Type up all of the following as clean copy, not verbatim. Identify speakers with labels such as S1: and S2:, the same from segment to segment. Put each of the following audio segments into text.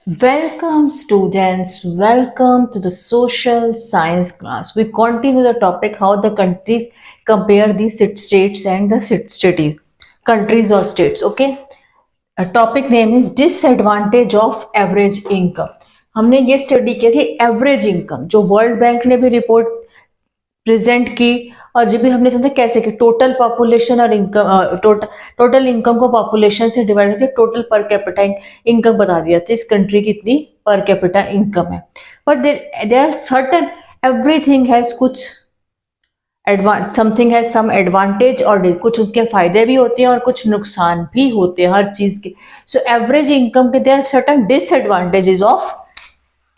S1: Welcome students, welcome to the social science class. We continue the topic how the countries compare the states and the cities, countries or states. Okay, a topic name is disadvantage of average income. हमने ये study किया कि average income जो world bank ने भी report present की और जब भी हमने समझा कैसे कि टोटल पॉपुलेशन और इनकम टोटल इनकम को पॉपुलेशन से डिवाइड करके टोटल पर कैपिटा इनकम बता दिया था इस कंट्री की इतनी पर कैपिटा इनकम है but there are certain everything has कुछ समथिंग हैज सम एडवांटेज और कुछ उसके फायदे भी होते हैं और कुछ नुकसान भी होते हैं हर चीज के सो एवरेज इनकम के there are certain disadvantages of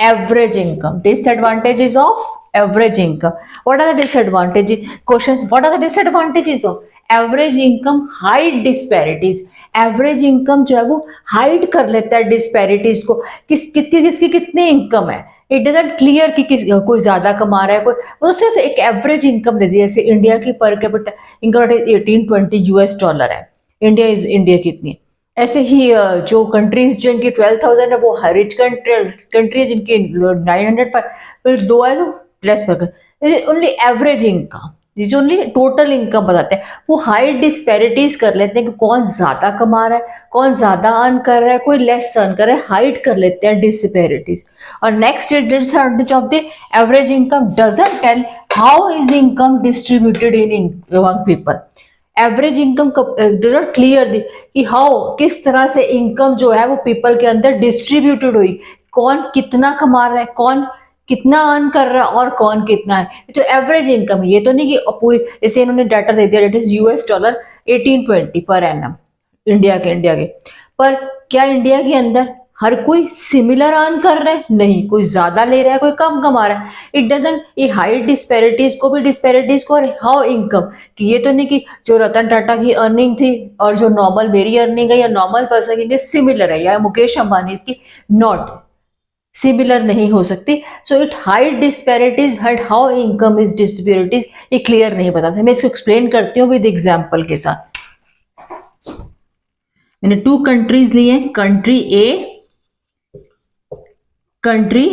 S1: average income. Disadvantages of average income. What are the disadvantages? Question. What are the disadvantages of average income? Hide disparities. Average income जो है वो हाइड कर लेता है डिस्पैरिटीज को किसकी कितनी इनकम है इट डजंट क्लियर कि कोई ज्यादा कमा रहा है कोई वो सिर्फ एक एवरेज इनकम दे दी जैसे इंडिया की पर कैपिटा इनकम 18-20 US डॉलर है इंडिया कितनी ऐसे ही जो कंट्रीज जिनकी 12,000 है वो रिच कंट्री है जिनकी 900 फिर दो है तो लेस पर ओनली एवरेज इनकम जो ओनली टोटल इनकम बताते हैं वो हाई डिस्पैरिटीज कर लेते हैं कि कौन ज्यादा कमा रहा है कौन ज्यादा अर्न कर रहा है कोई लेस अर्न कर रहा है हाइड कर लेते हैं डिस्पैरिटीज और next disadvantage of the average income doesn't tell how is income distributed in among people average income not clear दी कि हाउ किस तरह से इनकम जो है वो पीपल के अंदर डिस्ट्रीब्यूटेड हुई कौन कितना कमा रहा है कौन कितना अर्न कर रहा है और कौन कितना है तो एवरेज इनकम है ये तो नहीं कि पूरी जैसे इन्होंने डाटा दे दिया it is $18 per annum India के पर क्या इंडिया के अंदर हर कोई सिमिलर अर्न कर रहा है नहीं कोई ज्यादा ले रहा है कोई कम कमा रहा है इट डजंट ये हाइड डिस्पैरिटीज को और हाउ इनकम कि ये तो नहीं कि जो रतन टाटा की अर्निंग थी और जो नॉर्मल मेरी अर्निंग है या नॉर्मल पर्सन की सिमिलर है या मुकेश अंबानी इसकी नॉट सिमिलर नहीं हो सकती so it hide disparities hide how income is disparities ये क्लियर नहीं बता सकता मैं इसको एक्सप्लेन करती हूँ विद एग्जाम्पल के साथ मैंने 2 कंट्रीज लिए कंट्री ए कंट्री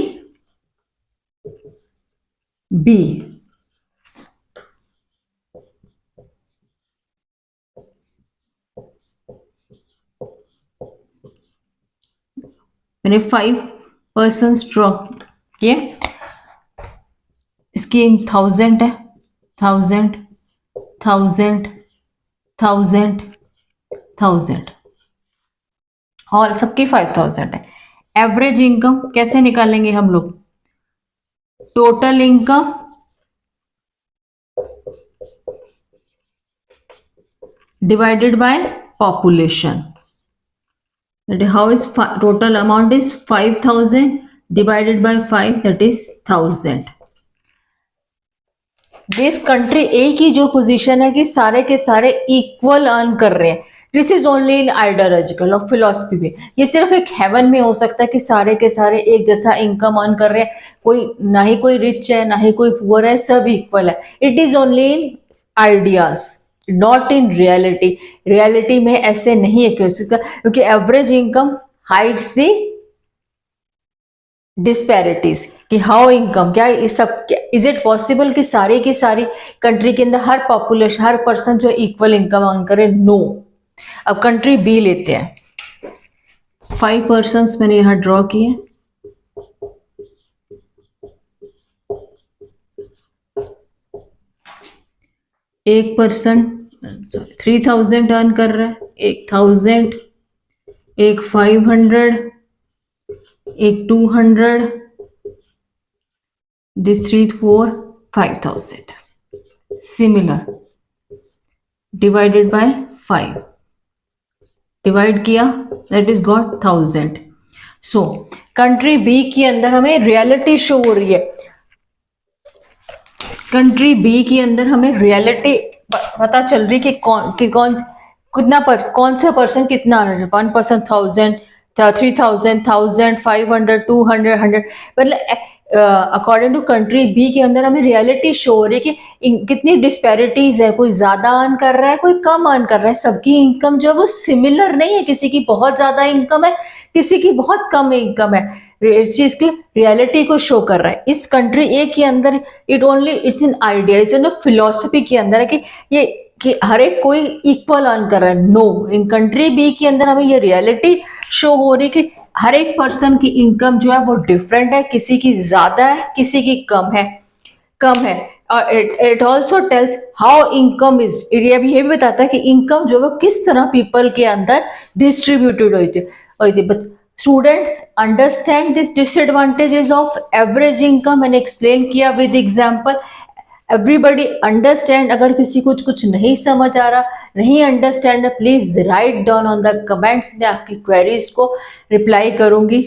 S1: बी मैंने 5 पर्सन्स ड्रॉ किए इसकी 1000 है 1000 1000 1000 और सबकी 5000 है एवरेज इनकम कैसे निकालेंगे हम लोग total income divided by population how is total amount is 5000 divided by 5 that is 1000 this country A की जो पोजीशन है कि सारे के सारे इक्वल अर्न कर रहे हैं this is only in ideological और फिलोसफी में ये सिर्फ एक हेवन में हो सकता है कि सारे के सारे एक जैसा इनकम अर्न कर रहे हैं कोई ना ही कोई रिच है ना ही कोई पुअर है सब इक्वल है it is only in ideas not in reality में ऐसे नहीं है क्योंकि average income hides the disparities कि हाउ इनकम क्या इस सब इज इट पॉसिबल कि सारी की सारी कंट्री के अंदर हर पॉपुलेशन हर पर्सन जो इक्वल इनकम अर्न करे नो अब कंट्री बी लेते हैं 5 पर्सन्स मैंने यहां ड्रॉ किए एक पर्सन 3000 अर्न कर रहा है एक 1000 एक 500 एक 200 this 3 4 5000 similar divided by 5 divide किया that is got 1000 so country B के अंदर हमें रियलिटी शो हो रही है कंट्री बी के अंदर हमें रियलिटी पता चल रही कि कौन कौन सा पर्सन कितना 1 पर्सन 1000 3000 1000 500 200 100 मतलब अकॉर्डिंग टू कंट्री बी के अंदर हमें रियलिटी शो हो रही है कि कितनी डिस्पैरिटीज है कोई ज्यादा अर्न कर रहा है कोई कम अर्न कर रहा है सबकी इनकम जो है वो सिमिलर नहीं है किसी की बहुत ज्यादा इनकम है किसी की बहुत कम इनकम है, इस चीज की रियलिटी को शो कर रहा है। इस कंट्री ए के अंदर it's an idea, it's an philosophy के अंदर है कि हर एक कोई इक्वल अर्न कर रहा है। नो, इन कंट्री बी के अंदर हमें ये रियलिटी शो हो रही कि हर एक पर्सन की इनकम जो है वो डिफरेंट है, किसी की ज्यादा है, किसी की कम है। और it also tells how income is, ये भी बताता है कि इनकम जो है वो किस तरह पीपल के अंदर डिस्ट्रीब्यूटेड हुई थी। But students understand this disadvantages of average income, मैंने एक्सप्लेन किया विद एग्जांपल। Everybody understand. अगर किसी को कुछ नहीं समझ आ रहा, नहीं understand, please write down on the comments में, आपकी क्वेरीज को रिप्लाई करूंगी।